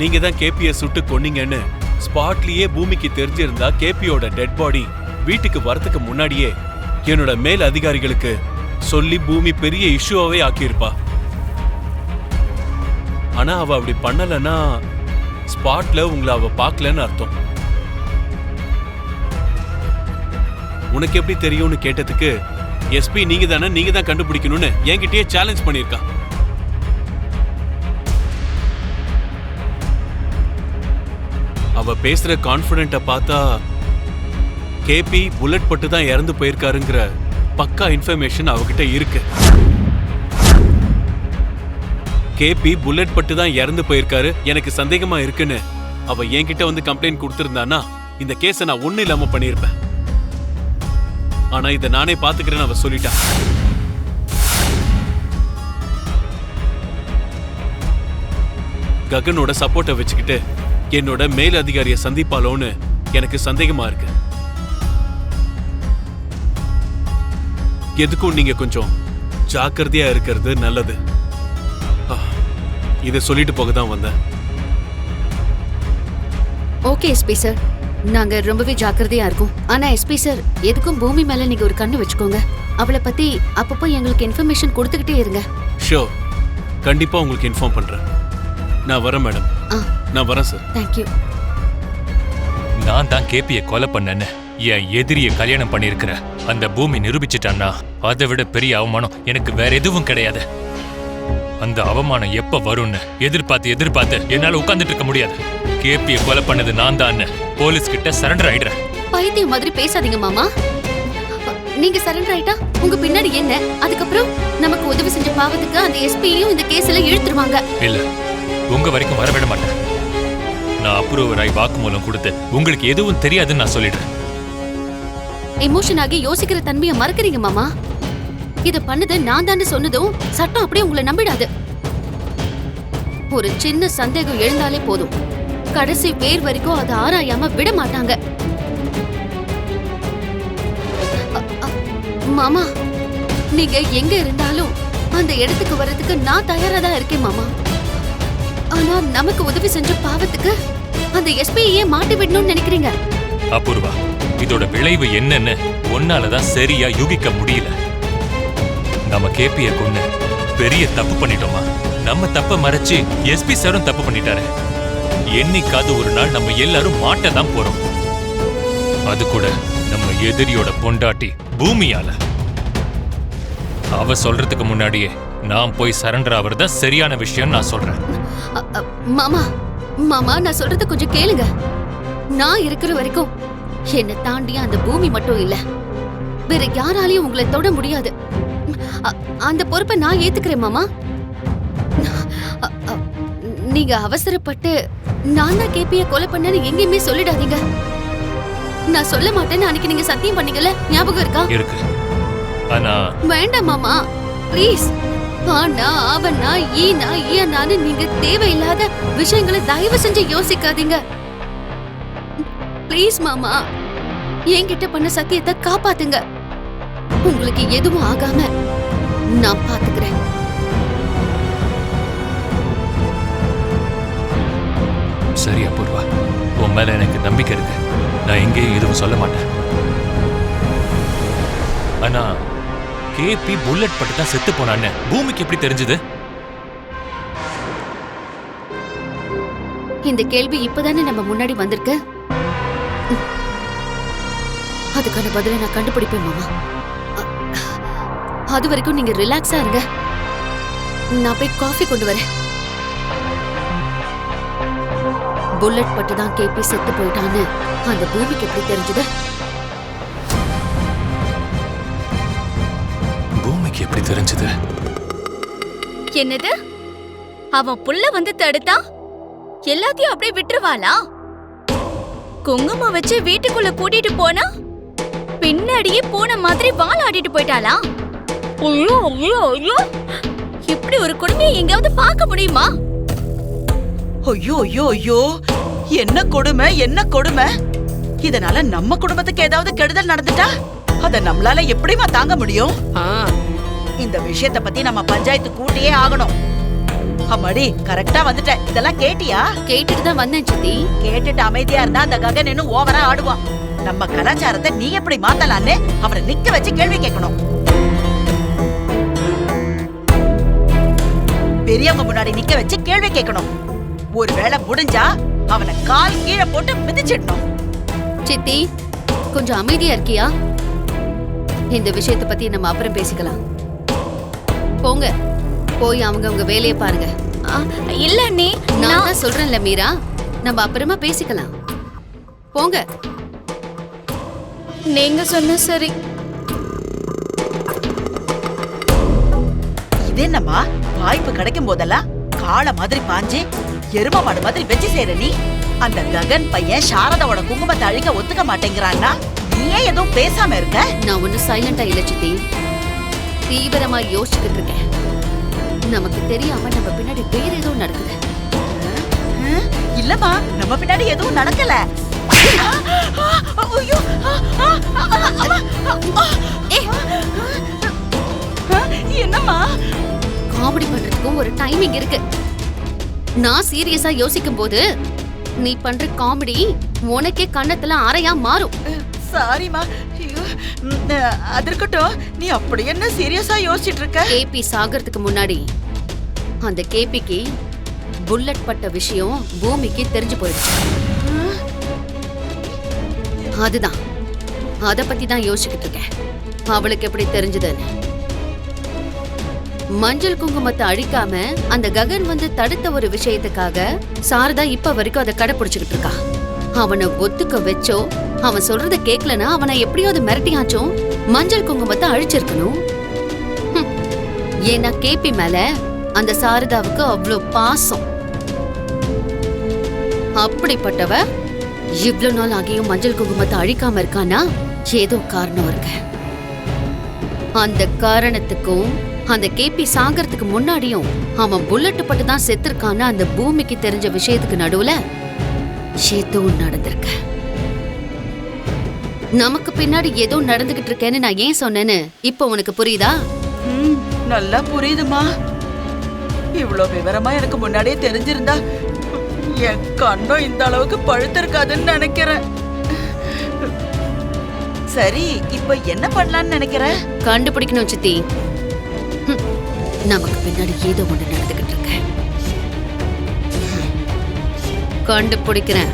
நீங்க தான் கேபியை சுட்டு கொன்னீங்கன்னு ஸ்பாட்லயே பூமிக்கு தெரிஞ்சிருந்தா கேபியோட டெட் பாடி வீட்டுக்கு வரதுக்கு முன்னாடியே என்னோட மேல் அதிகாரிகளுக்கு சொல்லி பூமி பெரிய இஷ்யூவாவே ஆக்கியிருப்பா. ஆனா அவ அப்படி பண்ணலன்னா ஸ்பாட்ல உங்களை அவ பார்க்கலன்னு அர்த்தம். உனக்கு எப்படி தெரியும்னு கேட்டதுக்கு எஸ்பி நீங்க தானே, நீங்க தான் கண்டுபிடிக்கணும்னு என்கிட்டயே சேலஞ்ச் பண்ணிருக்கா. அவ பேசுற கான்பிடென்ட்ட பார்த்தா கேபி புல்லட் பட்டு தான் இறந்து போயிருக்காருங்கிற பக்கா இன்ஃபர்மேஷன் அவகிட்ட இருக்கு. கேபி புல்லட் பட்டு தான் இறந்து போயிருக்காரு, எனக்கு சந்தேகமா இருக்குன்னு அவ என்கிட்ட வந்து கம்ப்ளைண்ட் கொடுத்திருந்தானா இந்த கேஸை நான் ஒண்ணு இல்லாம பண்ணிருப்பேன். ஆனா இதை நானே பாத்துக்கிறேன்னு அவ சொல்லிட்டா. ககனோட சப்போர்ட்டை வச்சுக்கிட்டு என்னோட மேல் அதிகாரியை சந்திப்பாளோன்னு எனக்கு சந்தேகமா இருக்கு. எதுக்கும் நீங்க கொஞ்சம் ஜாக்கிரதையா இருக்கிறது நல்லது. இதை சொல்லிட்டு போக தான் வந்தேன். ஓகே எஸ்பி சார், நாங்க ரொம்பவே ஜாக்கிரதையா இருக்கோம். ஆனா எஸ்பி சார், எதுக்கும் பூமி மேல நீங்க ஒரு கண்ணு வச்சுக்கோங்க. அவளை பத்தி அப்பப்போ எங்களுக்கு இன்ஃபர்மேஷன் கொடுத்துக்கிட்டே இருங்க. ஷூர், கண்டிப்பா உங்களுக்கு இன்ஃபார்ம் பண்றேன். நான் வரேன் மேடம். நான் வரேன் சார். தேங்க்யூ. நான் தான் கேபியை கொலை பண்ணேன்னு என் எதிரிய கல்யாணம் பண்ணிருக்கிற அந்த பூமி நிரூபிச்சிட்டான்னா அதை விட பெரிய அவமானம் எனக்கு வேற எதுவும் கிடையாது. அந்த அவமானம் எப்ப வரும்னு எதிர்பார்த்து என்னால உட்கார்ந்துட்டு இருக்க முடியாது. கேபியை கொலை பண்ணது நான் தான் போலீஸ் கிட்ட சரண்டர் ஆயிடுறேன். பைத்தியம் மாதிரி பேசாதீங்க மாமா. நீங்க சரண்டர் ஆயிட்டா உங்க பின்னாடி என்ன? அதுக்கப்புறம் நமக்கு உதவி செஞ்ச பாவத்துக்கு அந்த எஸ்பியும் இந்த கேஸ்ல இழுத்துருவாங்க. இல்ல, உங்க வரைக்கும் வரவிட மாட்டேன். நான் அப்ரூவராய் வாக்குமூலம் கொடுத்து உங்களுக்கு எதுவும் தெரியாதுன்னு நான் சொல்லிடுறேன். எமோஷன் ஆகி யோசிக்கிற தன்மையை மறக்கறீங்க மாமா. இத பண்ணது நான் தான் சொன்னதும் சட்டம் அப்படியே உங்களை நம்பிடாது. ஒரு சின்ன சந்தேகம் எழுந்தாலே போதும், கடைசி பேர் வரைக்கும் அதை ஆராயாம விட மாட்டாங்க. மாமா, நீங்க எங்க இருந்தாலும் அந்த இடத்துக்கு வர்றதுக்கு நான் தயாரா தான் இருக்கேன் மாமா. ஆனா நமக்கு உதவி செஞ்ச பாவத்துக்கு அந்த எஸ்பியை மாட்டி விடணும்னு நினைக்கிறீங்க? அபூர்வா, இதோட விளைவு என்னன்னு ஒன்னாலதான் சரியா யூகிக்க முடியல. நம்ம கேபிய கொண்டு பெரிய தப்பு பண்ணிட்டோமா? நம்ம தப்ப மறைச்சு எஸ்பி சாரும் தப்பு பண்ணிட்டாரு. என்னைக்காவது ஒரு நாள் நம்ம எல்லாரும் மாட்டதான் போறோம். அது கூட நம்ம எதிரியோட பொண்டாட்டி பூமியால. அவ சொல்றதுக்கு முன்னாடியே நான் போய் சரண்டர் ஆவறதா சரியான விஷயம் நான் சொல்றேன். மாமா மாமா, நான் சொல்றத கொஞ்சம் கேளுங்க. நான் இருக்கிற வரைக்கும் என்னை தாண்டி அந்த பூமி மட்டும் இல்ல, வேற யாராலையும் உங்களை தொட முடியாது. அந்த பொறுப்பை நான் ஏத்துக்கிறேன் மாமா. நீங்க அவசரப்பட்டு நான் தான் கேபிய கொலை பண்ணேன்னு எங்கேயுமே சொல்லிடாதீங்க. நான் சொல்ல மாட்டேன்னு அன்னைக்கு நீங்க சத்தியம் பண்ணீங்கல்ல, ஞாபகம் இருக்கா? இருக்கு. ஆனா வேண்டாம் மாமா, ப்ளீஸ். ஆனா அவனா ஈனா ஈயனான்னு நீங்க தேவையில்லாத விஷயங்களை தயவு செஞ்சு யோசிக்காதீங்க. ப்ளீஸ் மாமா, என்கிட்ட பண்ண சத்தியத்தை காப்பாத்துங்க. உங்களுக்கு எதுவும் ஆகாம நான் பாத்துக்கிறேன். சரி அபூர்வா, உன் மேல எனக்கு நம்பிக்கை இருக்கு. நான் எங்கேயும் எதுவும் சொல்ல மாட்டேன். ஆனா கேபி புல்லட் பட்டு தான் செத்து போனான்னு பூமிக்கு எப்படி தெரிஞ்சது? இந்த கேள்வி இப்பதானே நம்ம முன்னாடி வந்திருக்கு. அதுக்கான பதிலை நான் கண்டுபிடிப்பேன் மாமா. அது வரைக்கும் நீங்க ரிலாக்ஸா இருங்க. நான் போய் காஃபி கொண்டு வரேன். புல்லட் பட்டு தான் கேபி செத்து போயிட்டான்னு அந்த பூமிக்கு எப்படி தெரிஞ்சது? பூமிக்கு எப்படி தெரிஞ்சது? என்னது? அவன் புள்ள வந்து தடுத்தா எல்லாத்தையும் அப்படியே விட்டுருவாளா? குங்குமம் வச்சு வீட்டுக்குள்ள கூட்டிட்டு போனா பின்னாடியே போன மாதிரி வால் ஆடிட்டு போயிட்டாளா? ஐயோ ஐயோ ஐயோ, இப்படி ஒரு கொடுமையை எங்காவது பார்க்க முடியுமா? ஐயோ ஐயோ ஐயோ, என்ன கொடுமை என்ன கொடுமை! இதனால நம்ம குடும்பத்துக்கு ஏதாவது கெடுதல் நடந்துட்டா அத நம்மளால எப்படிமா தாங்க முடியும்? இந்த விஷயத்தை பத்தி நம்ம பஞ்சாயத்து கூட்டியே ஆகணும். அம்மாடி கரெக்டா வந்துட்ட. இதெல்லாம் கேட்டியா? கேட்டுட்டு தான் வந்தேன் சித்தி. கேட்டுட்டு அமைதியா இருந்தா அந்த ககன் இன்னும் ஓவரா ஆடுவான். நம்ம கலாச்சாரத்தை நீ எப்படி மாத்தலான்னு அவனை நிக்க வச்சு கேள்வி கேட்கணும். பெரியவங்க முன்னாடி நிக்க வச்சு கேள்வி கேட்கணும். ஒருவேளை முடிஞ்சா அவனை கால் கீழே போட்டு மிதிச்சிடணும். சித்தி கொஞ்சம் அமைதியா இருக்கியா? இந்த விஷயத்தை பத்தி நம்ம அப்புறம் பேசிக்கலாம். போங்க, போய் அவங்க வேலையை பாருங்க. இல்ல அண்ணி, நான் தான் சொல்றேன்ல மீரா, நம்ம அப்புறமா பேசிக்கலாம். போங்க. நீங்க சொன்ன சரி. இது என்னம்மா, வாய்ப்பு கிடைக்கும் போதெல்லாம் காளை மாதிரி பாஞ்சு எரும மாடு மாதிரி வச்சு செய்யற நீ? அந்த ககன் பையன் சாரதாவோட குங்குமத்தை அழிக்க ஒத்துக்க மாட்டேங்கிறான்னா நீ ஏன் எதுவும் பேசாம இருக்க? நான் ஒன்னும் சைலண்டா இல்ல சித்தி, தீவிரமா யோசிச்சுக்கிட்டு இருக்கேன். நமக்கு தெரியாம நம்ம பின்னாடி வேற ஏதோ நடக்குது. இல்லம்மா, நம்ம பின்னாடி எதுவும் நடக்கல. என்னம்மா? காமெடி பண்றதுக்கும் ஒரு டைமிங் இருக்கு. நான் சீரியஸா யோசிக்கும் போது நீ பண்ற காமெடி உனக்கே கண்ணத்துல அறையா மாறும். சாரிமா, அது இருக்கட்டும். நீ அப்படி என்ன சீரியஸா யோசிச்சுட்டு இருக்க? கேபி சாகிறதுக்கு முன்னாடி அந்த கேபிக்கு புல்லட் பட்ட விஷயம் பூமிக்கு தெரிஞ்சு போயிடுச்சு. அதுதான், அத பத்தி தான் யோசிச்சுக்கிட்டு இருக்கேன். அவளுக்கு எப்படி தெரிஞ்சதுன்னு. மஞ்சள் குங்குமத்தை அழிக்காம அந்த ககன் வந்து தடுத்த ஒரு விஷயத்துக்காக சாரதா இப்ப வரைக்கும் அதை கடைபிடிச்சுக்கிட்டு இருக்கா. அவனை ஒத்துக்க வச்சோ, அவன் சொல்றத கேட்கலனா அவனை எப்படியாவது மிரட்டியாச்சோ மஞ்சள் குங்குமத்தை அழிச்சிருக்கணும். ஏன்னா கேபி மேல அந்த சாரதாவுக்கு அவ்வளோ பாசம். அப்படிப்பட்டவ இவ்வளவு நாள் ஆகியும் மஞ்சள் குங்குமத்தை அழிக்காம இருக்கானா ஏதோ காரணம் இருக்கு. அந்த காரணத்துக்கும் அந்த கேபி சாகறதுக்கு முன்னாடியும் அவன் புல்லட் பட்டு தான் செத்துருக்கான்னு அந்த பூமிக்கு தெரிஞ்ச விஷயத்துக்கு நடுவுல ஏதோ நடந்திருக்கு. நமக்கு பின்னாடி ஏதோ நடந்துகிட்டு இருக்கேன்னு நான் ஏன் சொன்னேன்னு இப்ப உனக்கு புரியுதா? நல்லா புரியுதுமா. இவ்வளவு விவரமா எனக்கு முன்னாடியே தெரிஞ்சிருந்தா என் கண்ணும் இந்த அளவுக்கு பழுத்திருக்காதுன்னு நினைக்கிறேன். சரி, இப்ப என்ன பண்ணலாம்னு நினைக்கிற? கண்டுபிடிக்கணும் சித்தி. நமக்கு பின்னாடி ஏதோ ஒண்ணு நடந்துகிட்டு இருக்க. கண்டுபிடிக்கிறேன்.